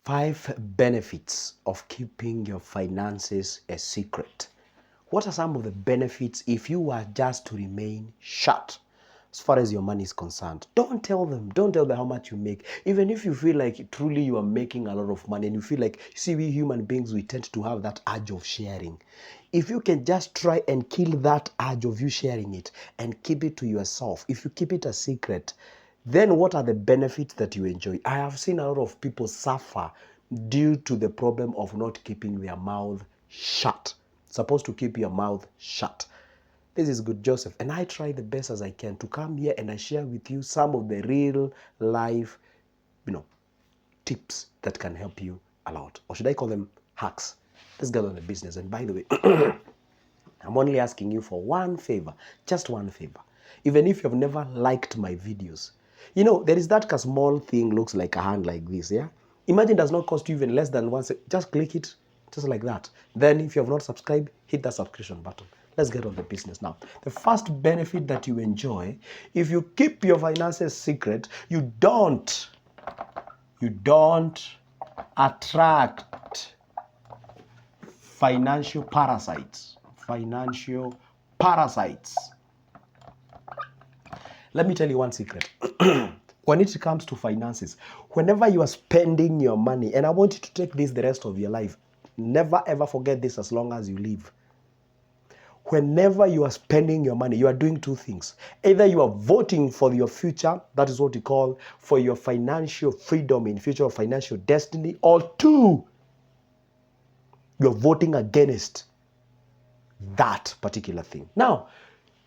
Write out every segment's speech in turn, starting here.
5 benefits of keeping your finances a secret. What are some of the benefits if you are just to remain shut as far as your money is concerned? Don't tell them. Don't tell them how much you make. Even if you feel like truly you are making a lot of money and you feel like, you see, we human beings, we tend to have that urge of sharing. If you can just try and kill that urge of you sharing it and keep it to yourself, if you keep it a secret, then what are the benefits that you enjoy? I have seen a lot of people suffer due to the problem of not keeping their mouth shut. Supposed to keep your mouth shut. This is Good Joseph, and I try the best as I can to come here and I share with you some of the real life, tips that can help you a lot. Or should I call them hacks? Let's get on the business. And by the way, I'm only asking you for one favor, just one favor. Even if you've never liked my videos, there is that small thing looks like a hand like this, yeah? Imagine it does not cost you even less than 1 second. Just click it, just like that. Then if you have not subscribed, hit that subscription button. Let's get on the business now. The first benefit that you enjoy, if you keep your finances secret, you don't attract financial parasites. Financial parasites. Let me tell you one secret. When it comes to finances, whenever you are spending your money, and I want you to take this the rest of your life, never ever forget this as long as you live. Whenever you are spending your money, you are doing two things. Either you are voting for your future, that is what we call for your financial freedom in future or financial destiny, or two, you're voting against that particular thing. Now,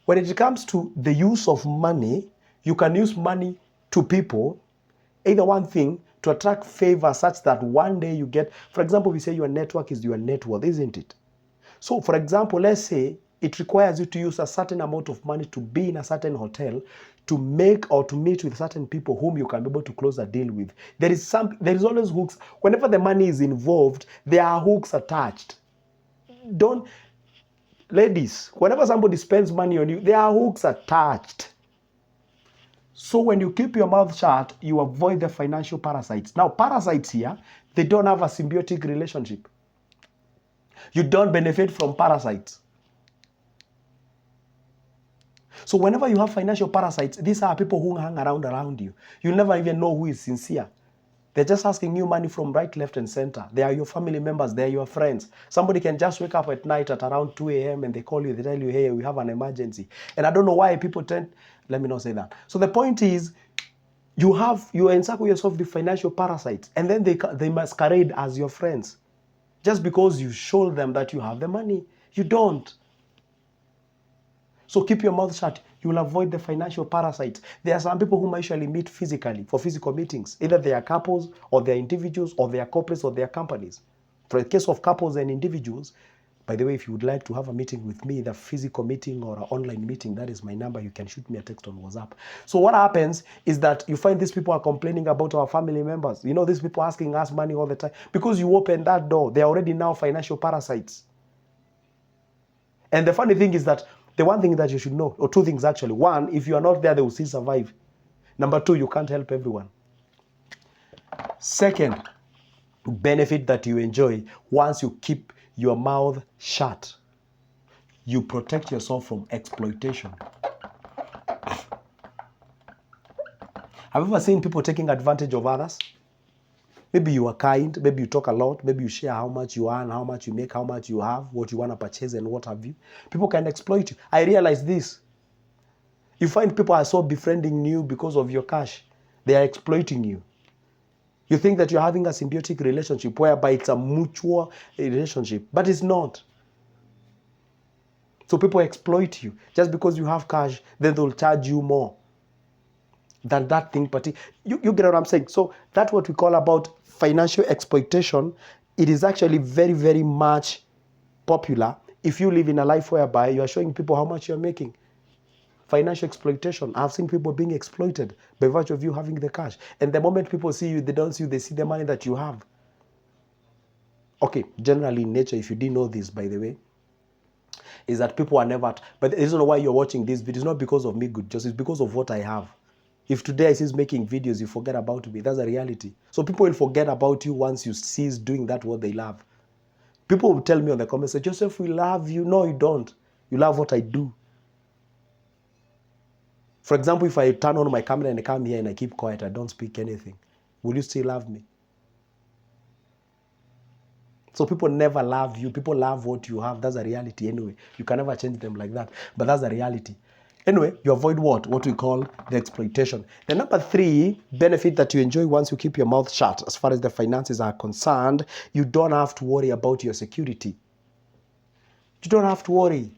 when it comes to the use of money, you can use money to people, either one thing, to attract favor such that one day you get, for example, we say your network is your net worth, isn't it? So, for example, let's say it requires you to use a certain amount of money to be in a certain hotel to make or to meet with certain people whom you can be able to close a deal with. There is always hooks. Whenever the money is involved, there are hooks attached. Ladies, whenever somebody spends money on you, there are hooks attached. So when you keep your mouth shut, you avoid the financial parasites. Now, parasites here, they don't have a symbiotic relationship. You don't benefit from parasites. So whenever you have financial parasites, these are people who hang around you. You never even know who is sincere. They're just asking you money from right, left, and center. They are your family members. They are your friends. Somebody can just wake up at night at around 2 a.m. and they call you. They tell you, hey, we have an emergency. And I don't know why people let me not say that. So the point is, you encircle yourself with financial parasites, and then they masquerade as your friends. Just because you show them that you have the money, you don't. So keep your mouth shut. You will avoid the financial parasites. There are some people whom I usually meet physically for physical meetings. Either they are couples, or they are individuals, or they are corporates, or they are companies. For the case of couples and individuals, by the way, if you would like to have a meeting with me, the physical meeting or an online meeting, that is my number. You can shoot me a text on WhatsApp. So what happens is that you find these people are complaining about our family members. These people asking us money all the time. Because you open that door, they are already now financial parasites. And the funny thing is that the one thing that you should know, or two things actually. One, if you are not there, they will still survive. Number two, you can't help everyone. Second benefit that you enjoy, once you keep your mouth shut, you protect yourself from exploitation. Have you ever seen people taking advantage of others? Maybe you are kind, maybe you talk a lot, maybe you share how much you earn, how much you make, how much you have, what you want to purchase, and what have you. People can exploit you. I realize this. You find people are so befriending you because of your cash. They are exploiting you. You think that you're having a symbiotic relationship whereby it's a mutual relationship, but it's not. So people exploit you. Just because you have cash, then they'll charge you more than that thing. You get what I'm saying? So that's what we call about financial exploitation. It is actually very, very much popular if you live in a life whereby you are showing people how much you're making. Financial exploitation. I've seen people being exploited by virtue of you having the cash. And the moment people see you, they don't see you, they see the money that you have. Okay, generally in nature, if you didn't know this, by the way, is that people are never, but the reason why you're watching this video is not because of me, Good Joseph, it's because of what I have. If today I cease making videos, you forget about me. That's a reality. So people will forget about you once you cease doing that what they love. People will tell me on the comments, say, Joseph, we love you. No, you don't. You love what I do. For example, if I turn on my camera and I come here and I keep quiet, I don't speak anything, will you still love me? So people never love you. People love what you have. That's a reality anyway. You can never change them like that. But that's a reality. Anyway, you avoid what? What we call the exploitation. The number 3 benefit that you enjoy once you keep your mouth shut, as far as the finances are concerned, you don't have to worry about your security. You don't have to worry.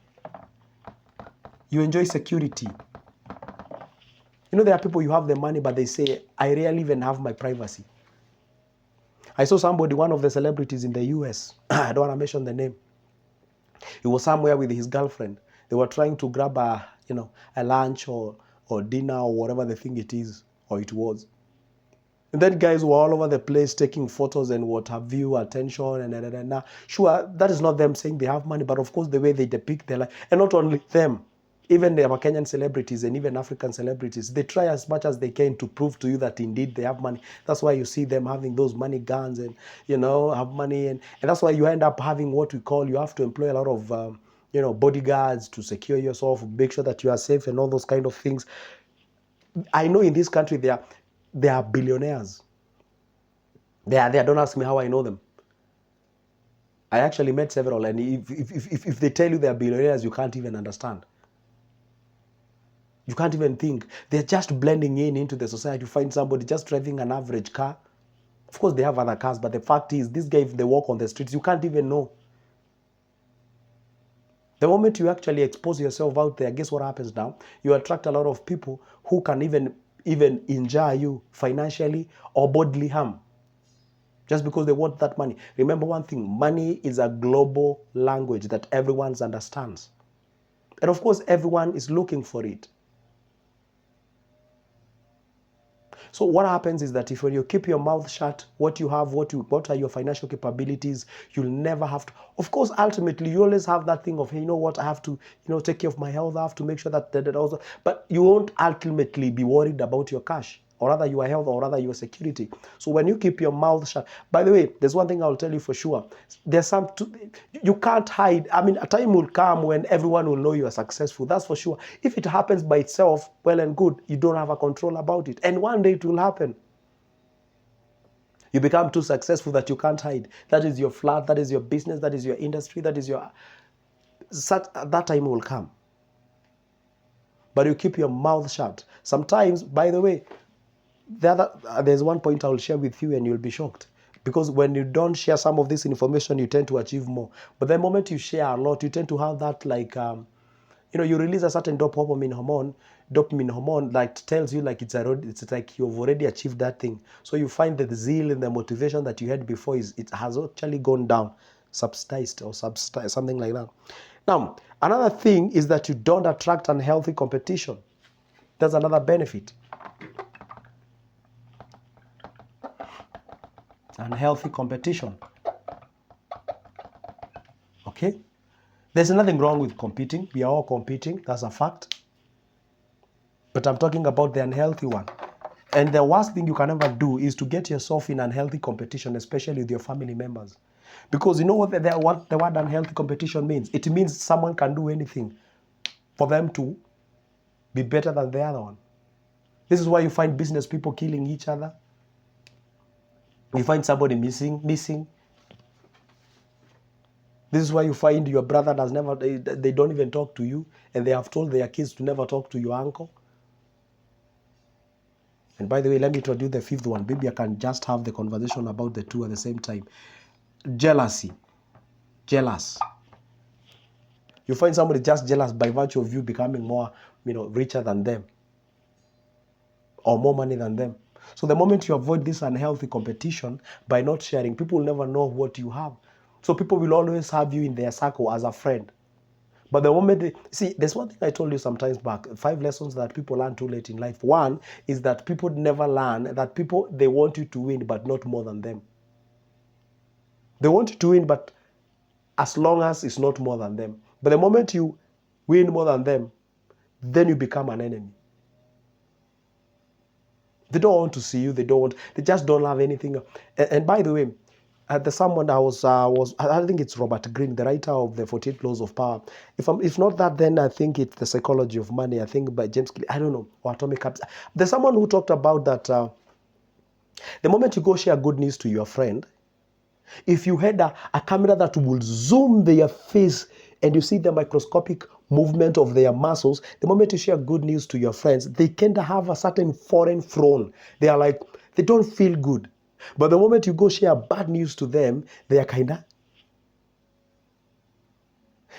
You enjoy security. You know, there are people, you have the money, but they say, I rarely even have my privacy. I saw somebody, one of the celebrities in the US, I don't want to mention the name. He was somewhere with his girlfriend. They were trying to grab a lunch or dinner or whatever the thing it is, or it was. And then guys were all over the place taking photos and what have you, attention and. Sure, that is not them saying they have money, but of course the way they depict their life, and not only them, even the Kenyan celebrities and even African celebrities, they try as much as they can to prove to you that indeed they have money. That's why you see them having those money guns and, have money. And that's why you end up having what we call, you have to employ a lot of, bodyguards to secure yourself, make sure that you are safe and all those kind of things. I know in this country there are billionaires. They are there. Don't ask me how I know them. I actually met several, and if they tell you they are billionaires, you can't even understand. You can't even think. They're just blending into the society. You find somebody just driving an average car. Of course, they have other cars, but the fact is, this guy, if they walk on the streets, you can't even know. The moment you actually expose yourself out there, guess what happens now? You attract a lot of people who can even injure you financially or bodily harm, just because they want that money. Remember one thing, money is a global language that everyone understands. And of course, everyone is looking for it. So what happens is that if when you keep your mouth shut, what you have, what are your financial capabilities, you'll never have to. Of course, ultimately, you always have that thing of, hey, you know what, I have to, take care of my health. I have to make sure that also. But you won't ultimately be worried about your cash, or rather your health, or rather your security. So when you keep your mouth shut, by the way, there's one thing I'll tell you for sure. You can't hide. I mean, a time will come when everyone will know you are successful. That's for sure. If it happens by itself, well and good. You don't have a control about it. And one day it will happen. You become too successful that you can't hide. That is your flat, that is your business, that is your industry, that time will come. But you keep your mouth shut. Sometimes, by the way, there's one point I will share with you and you'll be shocked. Because when you don't share some of this information, you tend to achieve more. But the moment you share a lot, you tend to have that you release a certain dopamine hormone that tells you like it's like you've already achieved that thing. So you find that the zeal and the motivation that you had before it has actually gone down, subsidized, something like that. Now, another thing is that you don't attract unhealthy competition. That's another benefit. Unhealthy competition. Okay? There's nothing wrong with competing. We are all competing. That's a fact. But I'm talking about the unhealthy one. And the worst thing you can ever do is to get yourself in unhealthy competition, especially with your family members. Because you know what the word unhealthy competition means? It means someone can do anything for them to be better than the other one. This is why you find business people killing each other. You find somebody missing. This is why you find your brother they don't even talk to you, and they have told their kids to never talk to your uncle. And by the way, let me introduce the fifth one. Maybe I can just have the conversation about the two at the same time. Jealousy. Jealous. You find somebody just jealous by virtue of you becoming more, richer than them, or more money than them. So the moment you avoid this unhealthy competition by not sharing, people will never know what you have. So people will always have you in their circle as a friend. But the moment there's one thing I told you sometimes back, 5 lessons that people learn too late in life. One is that people never learn that they want you to win, but not more than them. They want you to win, but as long as it's not more than them. But the moment you win more than them, then you become an enemy. They don't want to see you. They just don't have anything. And by the way, there's someone I think it's Robert Greene, the writer of the 48 Laws of Power. If not that, then I think it's The Psychology of Money. I think by James Clear. I don't know, or Atomic Habits. There's someone who talked about that. The moment you go share good news to your friend, if you had a camera that will zoom their face and you see the microscopic movement of their muscles, the moment you share good news to your friends, they tend to have a certain foreign frown. They are like, they don't feel good. But the moment you go share bad news to them, they are kind of...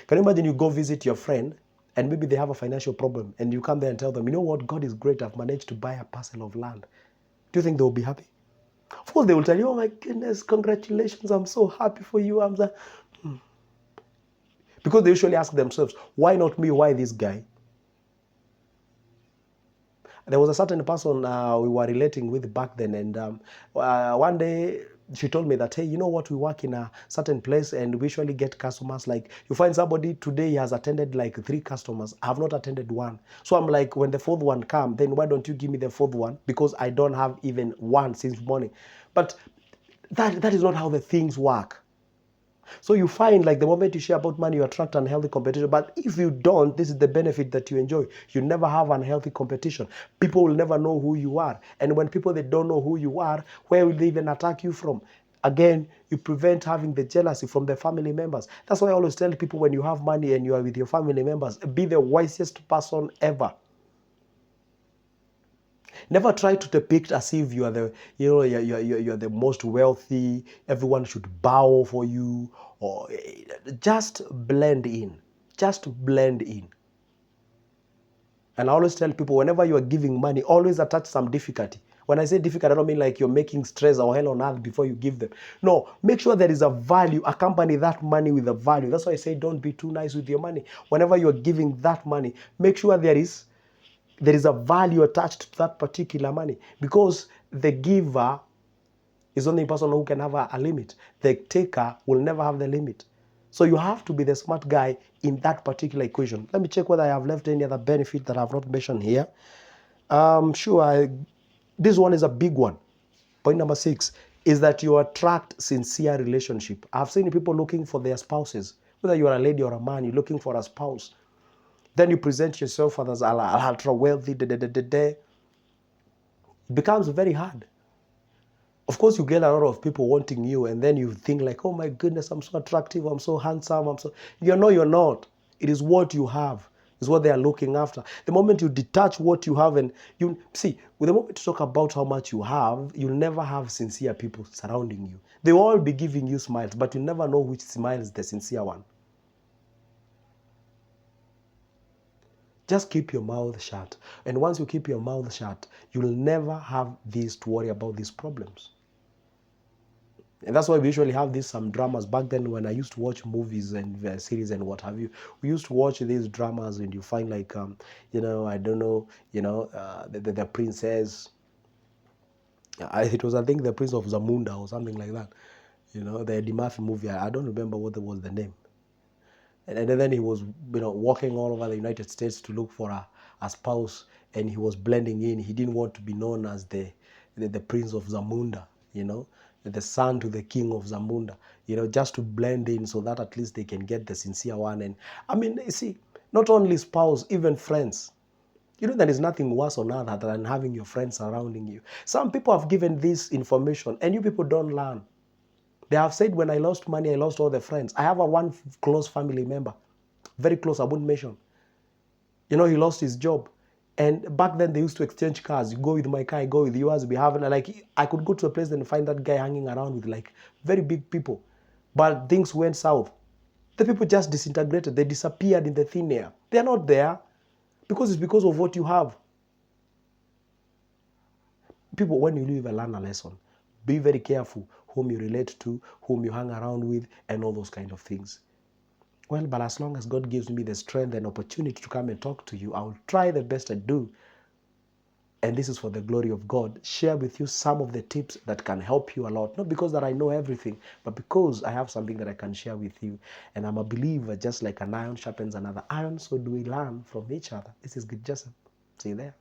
Can you imagine you go visit your friend and maybe they have a financial problem and you come there and tell them, you know what, God is great, I've managed to buy a parcel of land. Do you think they will be happy? Of course they will tell you, oh my goodness, congratulations, I'm so happy for you. Because they usually ask themselves, why not me, why this guy? There was a certain person we were relating with back then, and one day she told me that, hey, you know what, we work in a certain place and we usually get customers. Like, you find somebody today, he has attended like 3 customers. I have not attended one. So I'm like, when the 4th one come, then why don't you give me the 4th one? Because I don't have even one since morning. But that is not how the things work. So you find, like, the moment you share about money, you attract unhealthy competition. But if you don't, this is the benefit that you enjoy. You never have unhealthy competition. People will never know who you are. And when people, they don't know who you are, where will they even attack you from? Again, you prevent having the jealousy from the family members. That's why I always tell people, when you have money and you are with your family members, be the wisest person ever. Never try to depict as if you are you're the most wealthy. Everyone should bow for you, or just blend in. Just blend in. And I always tell people, whenever you are giving money, always attach some difficulty. When I say difficult, I don't mean like you're making stress or hell on earth before you give them. No, make sure there is a value. Accompany that money with a value. That's why I say don't be too nice with your money. Whenever you're giving that money, make sure there is a value attached to that particular money, because the giver is only a person who can have a limit. The taker will never have the limit. So you have to be the smart guy in that particular equation. Let me check whether I have left any other benefit that I have not mentioned here. Sure, this one is a big one. Point number 6 is that you attract sincere relationship. I've seen people looking for their spouses. Whether you are a lady or a man, you're looking for a spouse. Then you present yourself as ultra wealthy. It becomes very hard. Of course, you get a lot of people wanting you, and then you think like, oh my goodness, I'm so attractive, I'm so handsome, you're not. It is what you have, is what they are looking after. The moment you detach what you have, and you see, with the moment you talk about how much you have, you'll never have sincere people surrounding you. They will all be giving you smiles, but you never know which smile is the sincere one. Just keep your mouth shut. And once you keep your mouth shut, you'll never have this to worry about these problems. And that's why we usually have some dramas. Back then, when I used to watch movies and series and what have you, we used to watch these dramas, and you find like, I don't know, the princess. It was, I think, the Prince of Zamunda or something like that. The Eddie Murphy movie. I don't remember what was the name. And then he was, walking all over the United States to look for a spouse, and he was blending in. He didn't want to be known as the Prince of Zamunda, the son to the King of Zamunda, just to blend in so that at least they can get the sincere one. And I mean, you see, not only spouse, even friends. There is nothing worse on earth than having your friends surrounding you. Some people have given this information, and you people don't learn. They have said, when I lost money, I lost all the friends. I have one close family member, very close, I wouldn't mention. He lost his job. And back then, they used to exchange cars. You go with my car, I go with yours. We have, like, I could go to a place and find that guy hanging around with, like, very big people. But things went south. The people just disintegrated. They disappeared in the thin air. They're not there because it's because of what you have. People, when you live, learn a lesson. Be very careful whom you relate to, whom you hang around with, and all those kind of things. Well, but as long as God gives me the strength and opportunity to come and talk to you, I'll try the best I do. And this is for the glory of God. Share with you some of the tips that can help you a lot. Not because that I know everything, but because I have something that I can share with you. And I'm a believer, just like an iron sharpens another iron, so do we learn from each other. This is good, Joseph. See you there.